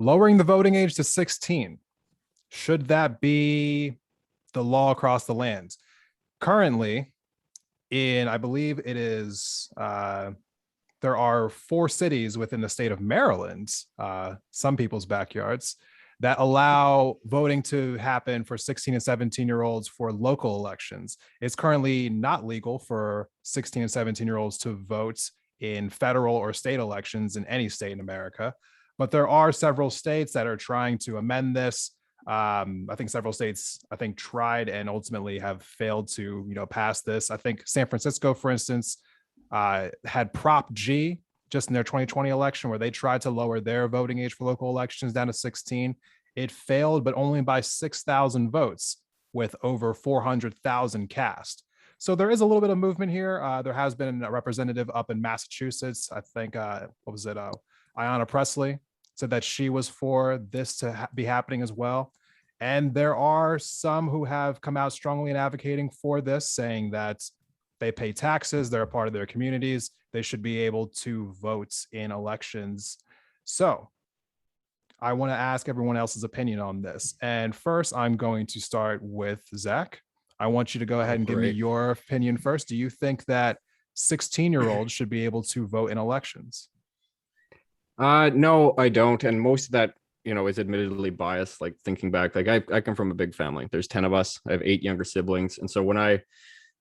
lowering the voting age to 16. Should that be the law across the land? Currently, I believe it is, there are 4 cities within the state of Maryland, some people's backyards, that allow voting to happen for 16 and 17-year-olds for local elections. It's currently not legal for 16 and 17-year-olds to vote in federal or state elections in any state in America. But there are several states that are trying to amend this. I think several states, tried and ultimately have failed to, pass this. I think San Francisco, for instance, had Prop G just in their 2020 election, where they tried to lower their voting age for local elections down to 16. It failed, but only by 6,000 votes with over 400,000 cast. So there is a little bit of movement here. There has been a representative up in Massachusetts. I think, what was it? Ayanna Pressley said that she was for this to be happening as well. And there are some who have come out strongly in advocating for this, saying that they pay taxes, they're a part of their communities, they should be able to vote in elections. So I want to ask everyone else's opinion on this. And first, I'm going to start with Zach. I want you to go ahead and give me your opinion first. Do you think that 16-year-olds should be able to vote in elections? No, I don't. And most of that, is admittedly biased. Like thinking back, like I come from a big family. There's 10 of us. I have 8 younger siblings. And so when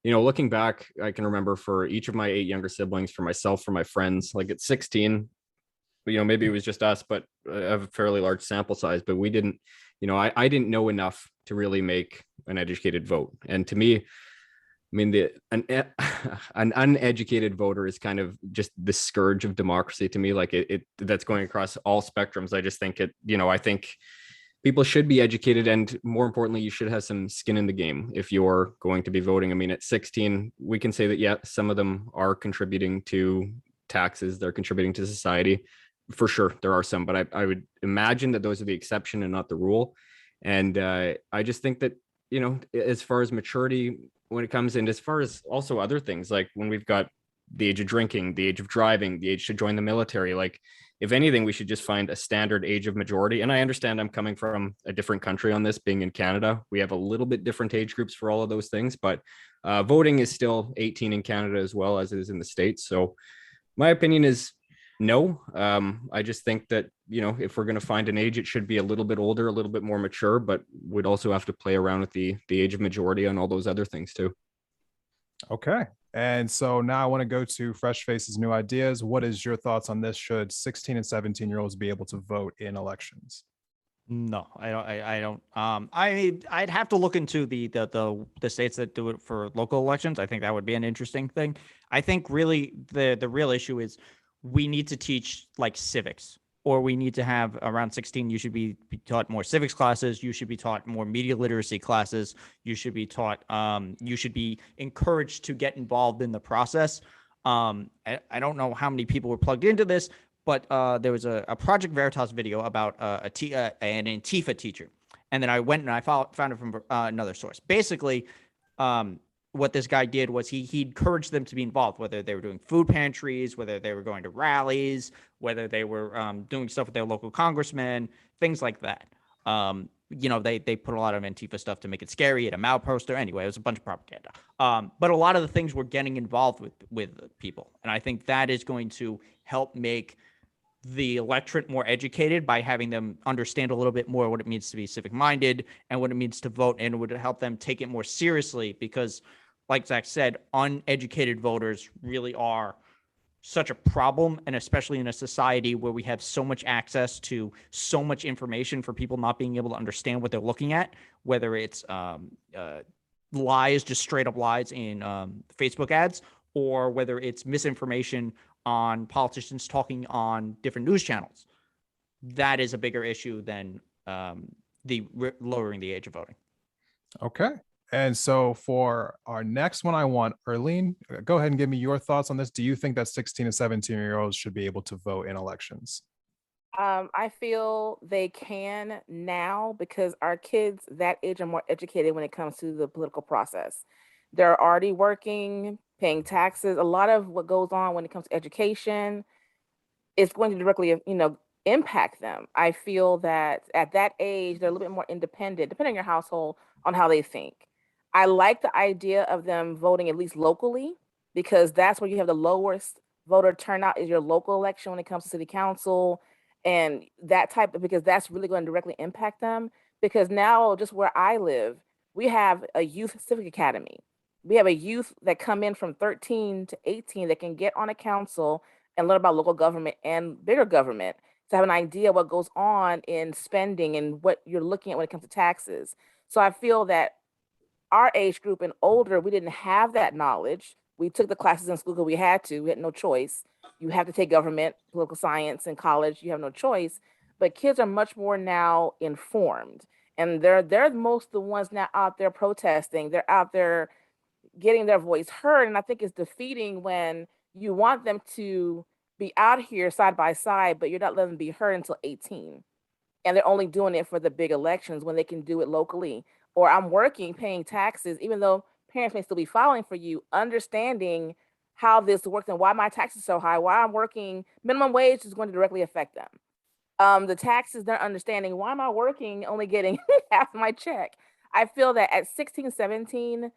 looking back, I can remember for each of my 8 younger siblings, for myself, for my friends, like at 16, maybe it was just us, but I have a fairly large sample size, but we didn't, I didn't know enough to really make an educated vote. And to me, an uneducated voter is kind of just the scourge of democracy to me. Like it that's going across all spectrums. I just think I think people should be educated, and more importantly, you should have some skin in the game if you're going to be voting. At 16, we can say that, yeah, some of them are contributing to taxes, they're contributing to society. For sure, there are some, but I would imagine that those are the exception and not the rule. And I just think that, as far as maturity, when it comes in, as far as also other things, like when we've got the age of drinking, the age of driving, the age to join the military, like if anything, we should just find a standard age of majority. And I understand I'm coming from a different country on this, being in Canada. We have a little bit different age groups for all of those things, but voting is still 18 in Canada as well as it is in the States. So my opinion is no. I just think that, if we're going to find an age, it should be a little bit older, a little bit more mature, but we'd also have to play around with the age of majority and all those other things too. Okay. And so now I want to go to Fresh Faces New Ideas. What is your thoughts on this? Should 16 and 17-year-olds be able to vote in elections? No, I don't. I'd have to look into the states that do it for local elections. I think that would be an interesting thing. I think really the real issue is we need to teach like civics, or we need to have around 16. You should be taught more civics classes. You should be taught more media literacy classes. You should be taught. You should be encouraged to get involved in the process. I don't know how many people were plugged into this, but there was a Project Veritas video about an Antifa teacher. And then I went and I found it from another source. Basically, what this guy did was he encouraged them to be involved, whether they were doing food pantries, whether they were going to rallies, whether they were doing stuff with their local congressmen, things like that. They put a lot of Antifa stuff to make it scary at a Mao poster. Anyway, it was a bunch of propaganda. But a lot of the things were getting involved with people. And I think that is going to help make the electorate more educated by having them understand a little bit more what it means to be civic minded and what it means to vote, and it would help them take it more seriously because, like Zach said, uneducated voters really are such a problem, and especially in a society where we have so much access to so much information for people not being able to understand what they're looking at, whether it's lies, just straight up lies in Facebook ads, or whether it's misinformation on politicians talking on different news channels. That is a bigger issue than lowering the age of voting. Okay. And so for our next one, I want Erlene, go ahead and give me your thoughts on this. Do you think that 16 and 17-year-olds should be able to vote in elections? I feel they can now because our kids that age are more educated when it comes to the political process. They're already working, paying taxes. A lot of what goes on when it comes to education is going to directly, impact them. I feel that at that age, they're a little bit more independent, depending on your household, on how they think. I like the idea of them voting at least locally because that's where you have the lowest voter turnout is your local election when it comes to city council and that type of because that's really going to directly impact them. Because now, just where I live, we have a youth civic academy. We have a youth that come in from 13 to 18 that can get on a council and learn about local government and bigger government to have an idea what goes on in spending and what you're looking at when it comes to taxes. So I feel that our age group and older, we didn't have that knowledge. We took the classes in school because we had to. We had no choice. You have to take government, political science in college. You have no choice. But kids are much more now informed, and they're most the ones now out there protesting. They're out there getting their voice heard. And I think it's defeating when you want them to be out here side by side, but you're not letting them be heard until 18 and they're only doing it for the big elections when they can do it locally. Or I'm working, paying taxes, even though parents may still be filing for you, understanding how this works and why my taxes are so high, why I'm working minimum wage is going to directly affect them. The taxes, they're understanding why am I working only getting half my check. I feel that at 16, 17,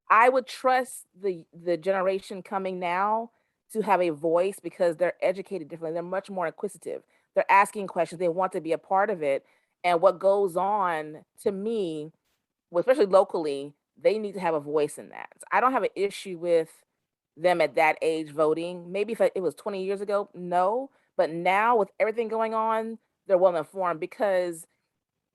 I would trust the generation coming now to have a voice because they're educated differently. They're much more inquisitive. They're asking questions. They want to be a part of it. And what goes on to me, well, especially locally, they need to have a voice in that. So I don't have an issue with them at that age voting. Maybe if it was 20 years ago, no. But now with everything going on, they're well informed because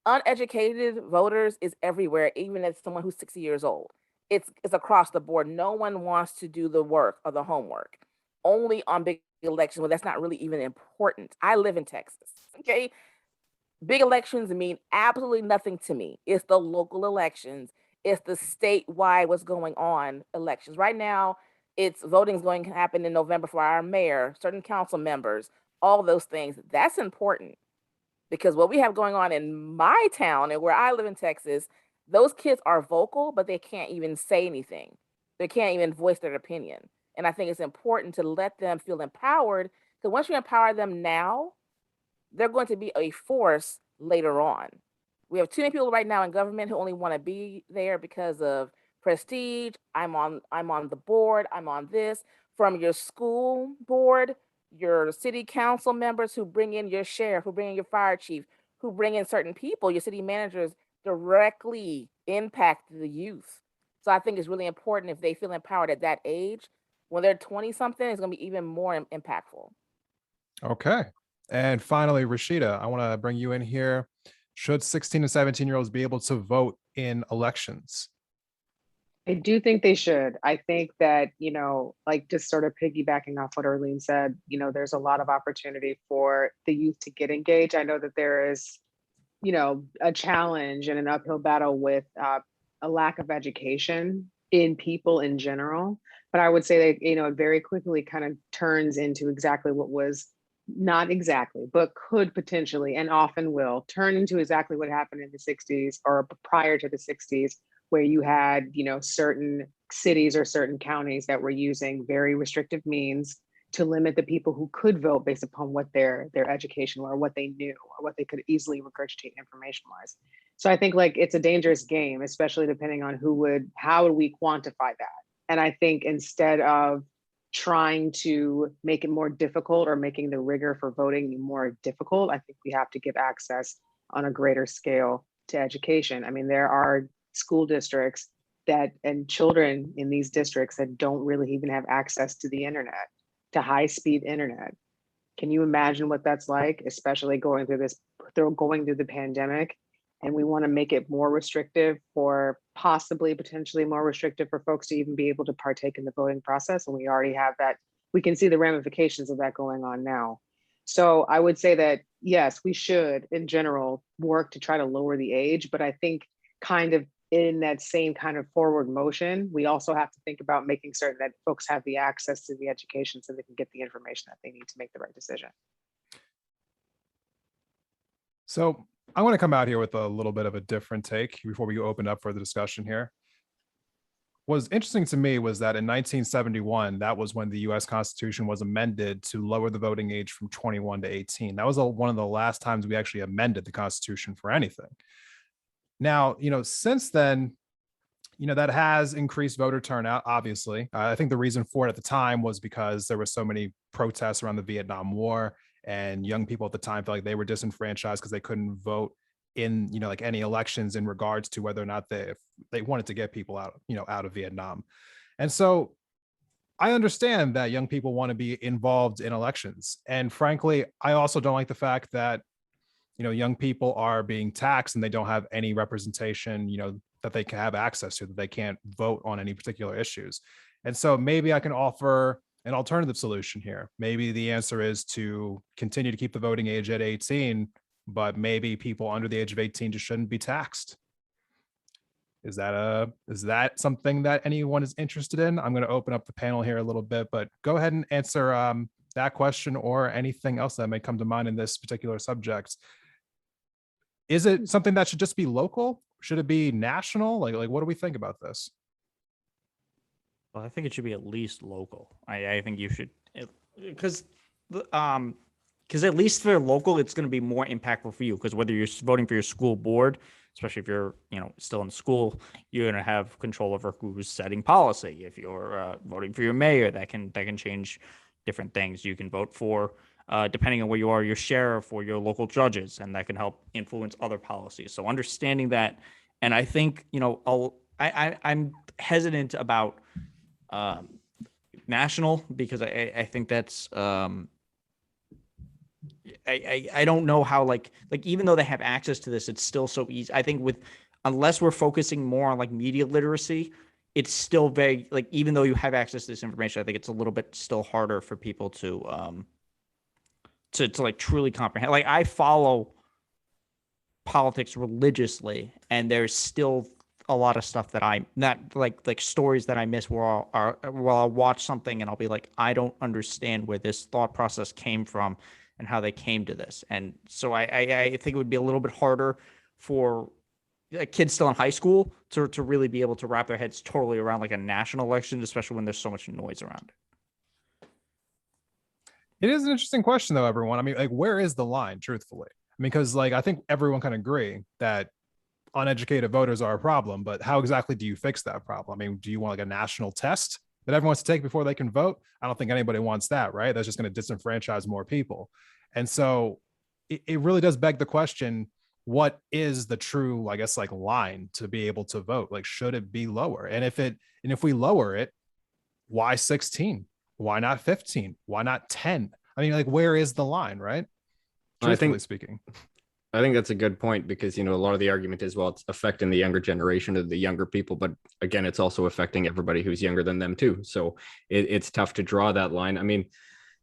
uneducated voters is everywhere, even as someone who's 60 years old. It's across the board. No one wants to do the work or the homework. Only on big elections, well, that's not really even important. I live in Texas. Okay. Big elections mean absolutely nothing to me. It's the local elections, it's the statewide what's going on elections. Right now, it's voting is going to happen in November for our mayor, certain council members, all those things. That's important because what we have going on in my town and where I live in Texas, those kids are vocal, but they can't even say anything. They can't even voice their opinion. And I think it's important to let them feel empowered because once you empower them now, they're going to be a force later on. We have too many people right now in government who only want to be there because of prestige. I'm on the board, I'm on this. From your school board, your city council members who bring in your sheriff, who bring in your fire chief, who bring in certain people, your city managers directly impact the youth. So I think it's really important if they feel empowered at that age. When they're 20 something, it's going to be even more impactful. Okay. And finally, Rasheda, I want to bring you in here. Should 16 to 17-year-olds be able to vote in elections? I do think they should. I think that, like just sort of piggybacking off what Arlene said, there's a lot of opportunity for the youth to get engaged. I know that there is, a challenge and an uphill battle with a lack of education in people in general. But I would say that, it very quickly kind of turns into exactly what was not exactly, but could potentially and often will turn into exactly what happened in the 60s or prior to the 60s, where you had, certain cities or certain counties that were using very restrictive means to limit the people who could vote based upon what their education or what they knew or what they could easily regurgitate information wise. So I think like it's a dangerous game, especially depending on how would we quantify that? And I think instead of trying to make it more difficult or making the rigor for voting more difficult, I think we have to give access on a greater scale to education. I mean, there are school districts and children in these districts that don't really even have access to the internet, to high-speed internet. Can you imagine what that's like, especially going through the pandemic? And we want to make it more restrictive potentially more restrictive for folks to even be able to partake in the voting process. And we already have that. We can see the ramifications of that going on now. So I would say that, yes, we should, in general, work to try to lower the age. But I think kind of in that same kind of forward motion, we also have to think about making certain that folks have the access to the education so they can get the information that they need to make the right decision. So I want to come out here with a little bit of a different take before we open up for the discussion here. was interesting to me was that in 1971, that was when the US Constitution was amended to lower the voting age from 21 to 18. That was one of the last times we actually amended the Constitution for anything. Now, since then, that has increased voter turnout, obviously. I think the reason for it at the time was because there were so many protests around the Vietnam War, and young people at the time felt like they were disenfranchised because they couldn't vote in like any elections in regards to whether or not they wanted to get people out of Vietnam. And so I understand that young people want to be involved in elections. And frankly, I also don't like the fact that young people are being taxed and they don't have any representation, that they can have access to, that they can't vote on any particular issues. And so maybe I can offer an alternative solution here. Maybe the answer is to continue to keep the voting age at 18, but maybe people under the age of 18 just shouldn't be taxed. Is that something that anyone is interested in? I'm going to open up the panel here a little bit, but go ahead and answer that question or anything else that may come to mind in this particular subject. Is it something that should just be local? Should it be national? Like what do we think about this? Well, I think it should be at least local. I think you should, because at least for local, it's going to be more impactful for you. Because whether you're voting for your school board, especially if you're still in school, you're going to have control over who's setting policy. If you're voting for your mayor, that can change different things. You can vote for, depending on where you are, your sheriff or your local judges, and that can help influence other policies. So understanding that, and I think I'm hesitant about national, because I think that's I don't know how like even though they have access to this, it's still so easy. I think unless we're focusing more on like media literacy, it's still very even though you have access to this information, I think it's a little bit still harder for people to like truly comprehend. Like I follow politics religiously, and there's still a lot of stuff that I'm not like stories that I miss where I'll watch something and I'll be like, I don't understand where this thought process came from and how they came to this. And so I think it would be a little bit harder for kids still in high school to really be able to wrap their heads totally around like a national election, especially when there's so much noise around it. It is an interesting question though, everyone. I mean, like, where is the line, truthfully? I mean, because I think everyone can agree that uneducated voters are a problem, but how exactly do you fix that problem? I mean, do you want like a national test that everyone wants to take before they can vote? I don't think anybody wants that, right? That's just going to disenfranchise more people. And so it really does beg the question, what is the true, I guess, like line to be able to vote? Like, should it be lower? And if we lower it, why 16? Why not 15? Why not 10? I mean, like, where is the line, right? Truthfully speaking. I think that's a good point, because, a lot of the argument is, well, it's affecting the younger generation of the younger people. But again, it's also affecting everybody who's younger than them too. So it's tough to draw that line. I mean,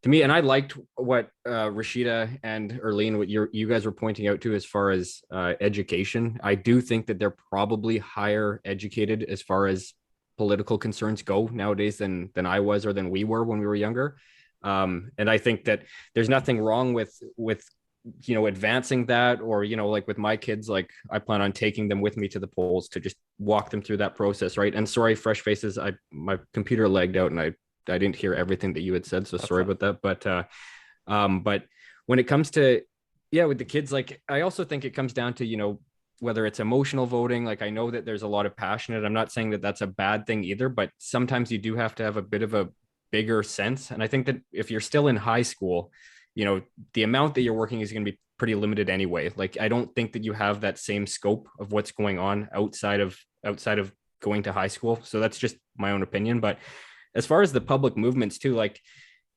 to me, and I liked what Rasheda and Erlene, what you guys were pointing out too, as far as education. I do think that they're probably higher educated as far as political concerns go nowadays than I was or than we were when we were younger. And I think that there's nothing wrong with advancing that, or like with my kids, like I plan on taking them with me to the polls to just walk them through that process, right? And sorry, fresh faces, my computer lagged out and I didn't hear everything that you had said, so sorry about that. But when it comes to with the kids, like I also think it comes down to whether it's emotional voting. Like I know that there's a lot of passionate. I'm not saying that that's a bad thing either, but sometimes you do have to have a bit of a bigger sense. And I think that if you're still in high school, the amount that you're working is going to be pretty limited anyway. Like, I don't think that you have that same scope of what's going on outside of going to high school. So that's just my own opinion. But as far as the public movements too, like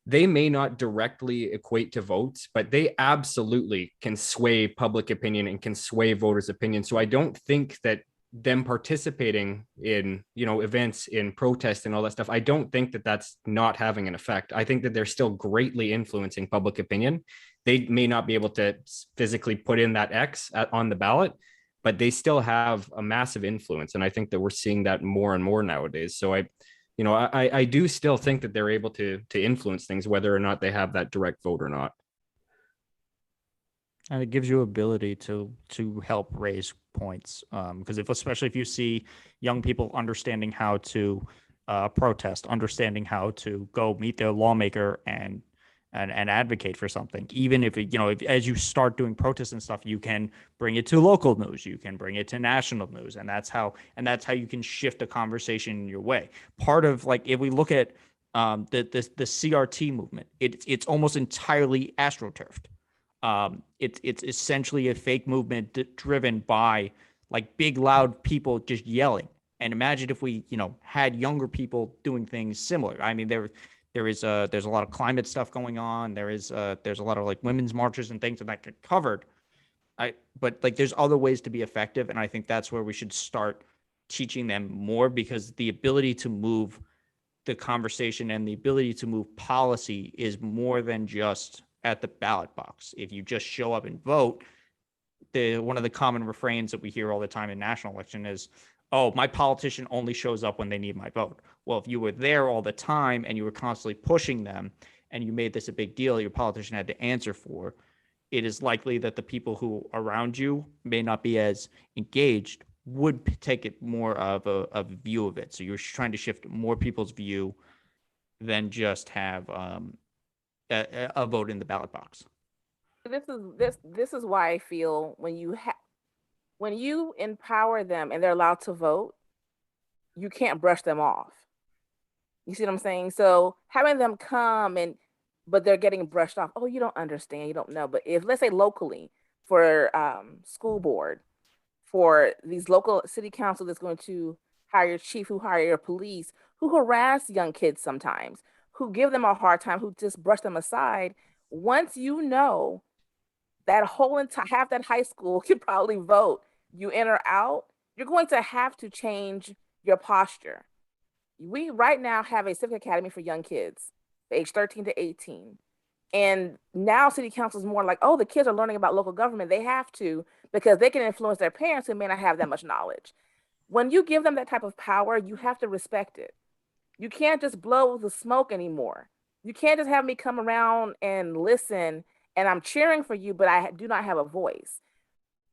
they may not directly equate to votes, but they absolutely can sway public opinion and can sway voters' opinion. So I don't think that them participating in events, in protests and all that stuff, I don't think that that's not having an effect. I think that they're still greatly influencing public opinion. They may not be able to physically put in that X on the ballot, but they still have a massive influence. And I think that we're seeing that more and more nowadays. So I do still think that they're able to influence things, whether or not they have that direct vote or not. And it gives you ability to help raise points. Because especially if you see young people understanding how to protest, understanding how to go meet their lawmaker and advocate for something, even if if as you start doing protests and stuff, you can bring it to local news, you can bring it to national news, and that's how you can shift a conversation in your way. Part of, like, if we look at the CRT movement, it's almost entirely astroturfed. It's essentially a fake movement driven by like big loud people just yelling. And imagine if we had younger people doing things similar. I mean, there's a lot of climate stuff going on. There's a lot of like women's marches and things that get covered. But like there's other ways to be effective, and I think that's where we should start teaching them more, because the ability to move the conversation and the ability to move policy is more than just at the ballot box. If you just show up and vote, one of the common refrains that we hear all the time in national election is, "Oh, my politician only shows up when they need my vote." Well, if you were there all the time and you were constantly pushing them and you made this a big deal your politician had to answer for, it is likely that the people who around you may not be as engaged would take it more of a view of it. So you're trying to shift more people's view than just have a vote in the ballot box. This is why I feel when you empower them and they're allowed to vote, you can't brush them off. You see what I'm saying? So having them come but they're getting brushed off. Oh, you don't understand. You don't know. But if, let's say locally, for school board, for these local city council that's going to hire your chief, who hire your police, who harass young kids sometimes, who give them a hard time, who just brush them aside. Once you know that whole entire half that high school could probably vote you in or out, you're going to have to change your posture. We right now have a civic academy for young kids, age 13 to 18. And now city council is more like, oh, the kids are learning about local government. They have to, because they can influence their parents who may not have that much knowledge. When you give them that type of power, you have to respect it. You can't just blow the smoke anymore. You can't just have me come around and listen and I'm cheering for you, but I do not have a voice.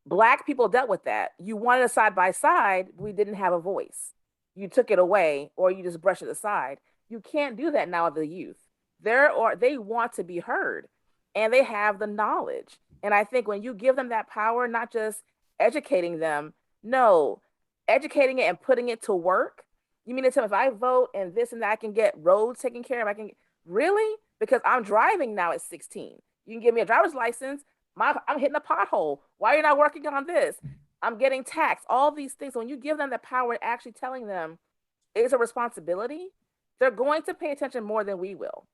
Black people dealt with that. You wanted a side by side, we didn't have a voice. You took it away or you just brush it aside. You can't do that now with the youth. They want to be heard and they have the knowledge. And I think when you give them that power, not just educating them, no, educating it and putting it to work. You mean to tell me if I vote and this and that, I can get roads taken care of? Really? Because I'm driving now at 16. You can give me a driver's license. I'm hitting a pothole. Why are you not working on this? I'm getting taxed. All these things. When you give them the power, actually telling them it's a responsibility, they're going to pay attention more than we will.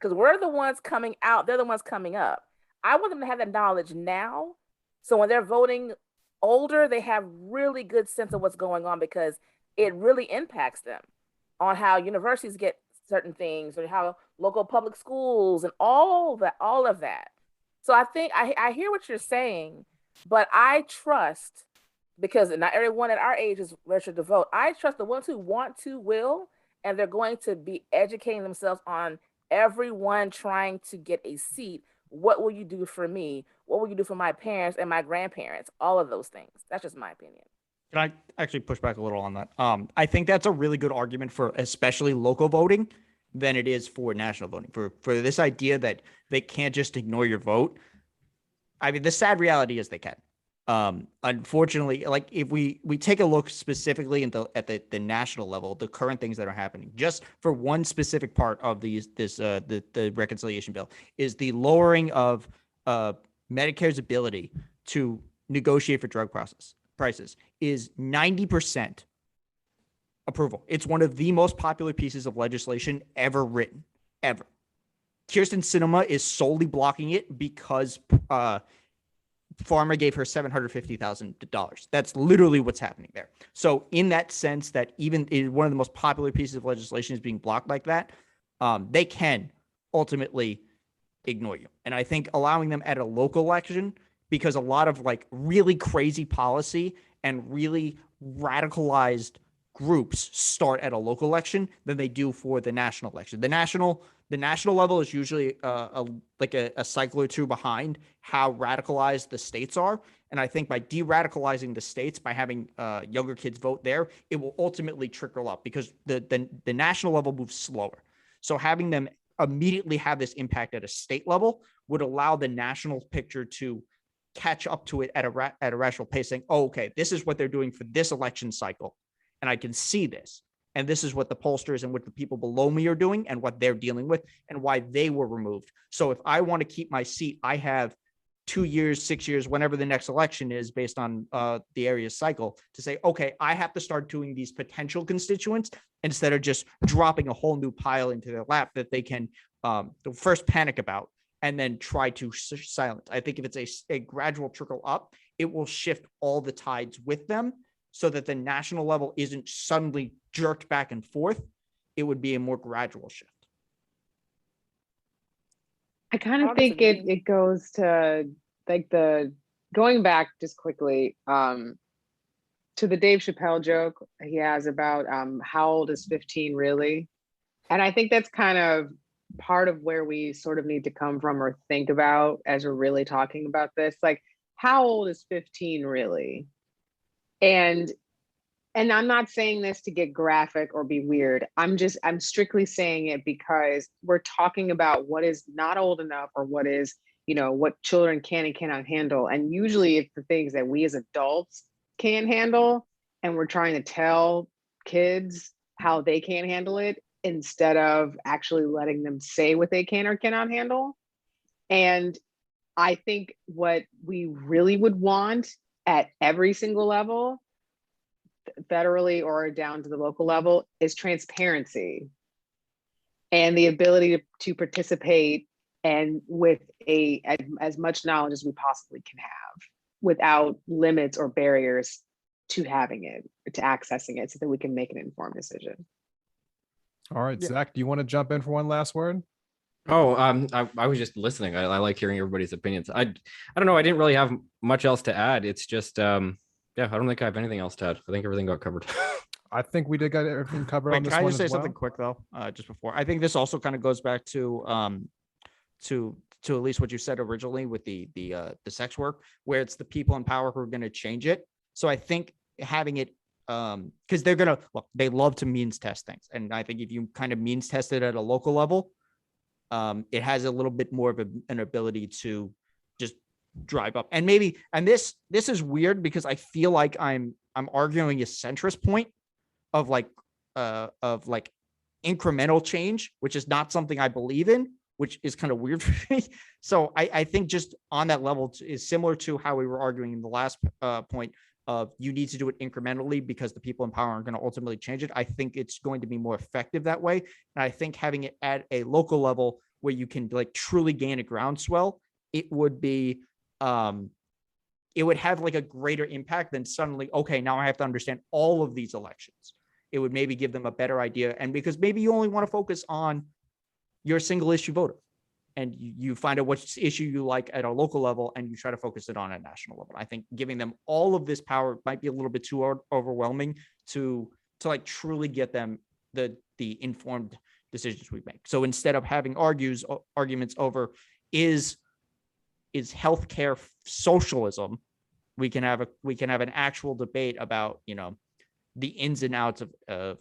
Because we're the ones coming out. They're the ones coming up. I want them to have that knowledge now. So when they're voting older, they have really good sense of what's going on, because it really impacts them on how universities get certain things or how local public schools and all of that. So I think I hear what you're saying, but I trust, because not everyone at our age is registered to vote. I trust the ones who want to will, and they're going to be educating themselves on everyone trying to get a seat. What will you do for me? What will you do for my parents and my grandparents? All of those things. That's just my opinion. Can I actually push back a little on that? I think that's a really good argument for especially local voting than it is for national voting. For this idea that they can't just ignore your vote. I mean, the sad reality is they can. Unfortunately, like if we take a look specifically at the national level, the current things that are happening, just for one specific part of the reconciliation bill, is the lowering of Medicare's ability to negotiate for drug prices is 90% approval. It's one of the most popular pieces of legislation ever written, ever. Kirsten Sinema is solely blocking it because Farmer gave her $750,000. That's literally what's happening there. So in that sense, that even one of the most popular pieces of legislation is being blocked like that, they can ultimately ignore you. And I think allowing them at a local election, because a lot of like really crazy policy and really radicalized groups start at a local election than they do for the national election. The national The national level is usually a cycle or two behind how radicalized the states are. And I think by de-radicalizing the states, by having younger kids vote there, it will ultimately trickle up because the national level moves slower. So having them immediately have this impact at a state level would allow the national picture to catch up to it at a rational pace, saying, oh, okay, this is what they're doing for this election cycle. And I can see this. And this is what the pollsters and what the people below me are doing and what they're dealing with and why they were removed. So if I want to keep my seat, I have 2 years, 6 years, whenever the next election is based on the area's cycle to say, okay, I have to start doing these potential constituents instead of just dropping a whole new pile into their lap that they can first panic about and then try to silence. I think if it's a gradual trickle up, it will shift all the tides with them so that the national level isn't suddenly jerked back and forth. It would be a more gradual shift. I kind of think it goes to like going back just quickly to the Dave Chappelle joke he has about how old is 15 really? And I think that's kind of part of where we sort of need to come from or think about as we're really talking about this. Like, how old is 15 really? And I'm not saying this to get graphic or be weird. I'm strictly saying it because we're talking about what is not old enough or what is, what children can and cannot handle. And usually it's the things that we as adults can handle. And we're trying to tell kids how they can handle it instead of actually letting them say what they can or cannot handle. And I think what we really would want at every single level, federally or down to the local level, is transparency and the ability to participate and with as much knowledge as we possibly can have without limits or barriers to having it, to accessing it, so that we can make an informed decision. All right, Zach, do you want to jump in for one last word? Oh, I was just listening. I like hearing everybody's opinions. I don't know. I didn't really have much else to add. It's just, yeah, I don't think I have anything else to add. I think everything got covered. I think we did get everything covered on this one. Can I just say as well. something quick though, just before? I think this also kind of goes back to at least what you said originally with the sex work, where it's the people in power who are going to change it. So I think having it, because they're gonna look, they love to means test things, and I think if you kind of means test it at a local level, it has a little bit more of an ability to just drive up. And maybe, and this is weird because I feel like I'm arguing a centrist point of like incremental change, which is not something I believe in, which is kind of weird for me. So I think just on that level is similar to how we were arguing in the last point of you need to do it incrementally because the people in power are going to ultimately change it. I think it's going to be more effective that way. And I think having it at a local level where you can like truly gain a groundswell, it would be, it would have like a greater impact than suddenly, okay, now I have to understand all of these elections. It would maybe give them a better idea. And because maybe you only want to focus on your single issue voter and you find out which issue you like at a local level and you try to focus it on a national level. I think giving them all of this power might be a little bit too overwhelming to like truly get them the informed decisions we make. So instead of having arguments over is healthcare socialism, we can have an actual debate about, the ins and outs of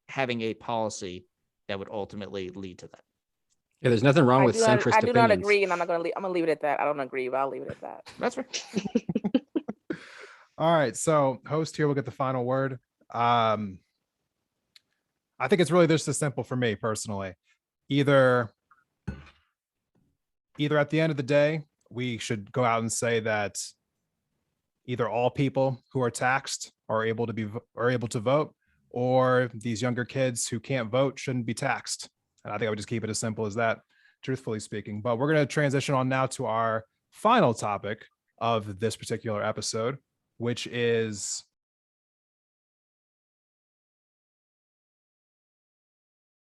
having a policy that would ultimately lead to that. Yeah, there's nothing wrong with centrist opinions. I do not agree, and I'm going to leave it at that. I don't agree, but I'll leave it at that. That's right. All right, so host here will get the final word. I think it's really just as simple for me personally. Either at the end of the day, we should go out and say that either all people who are taxed are able to vote, or these younger kids who can't vote shouldn't be taxed. And I think I would just keep it as simple as that, truthfully speaking. But we're going to transition on now to our final topic of this particular episode, which is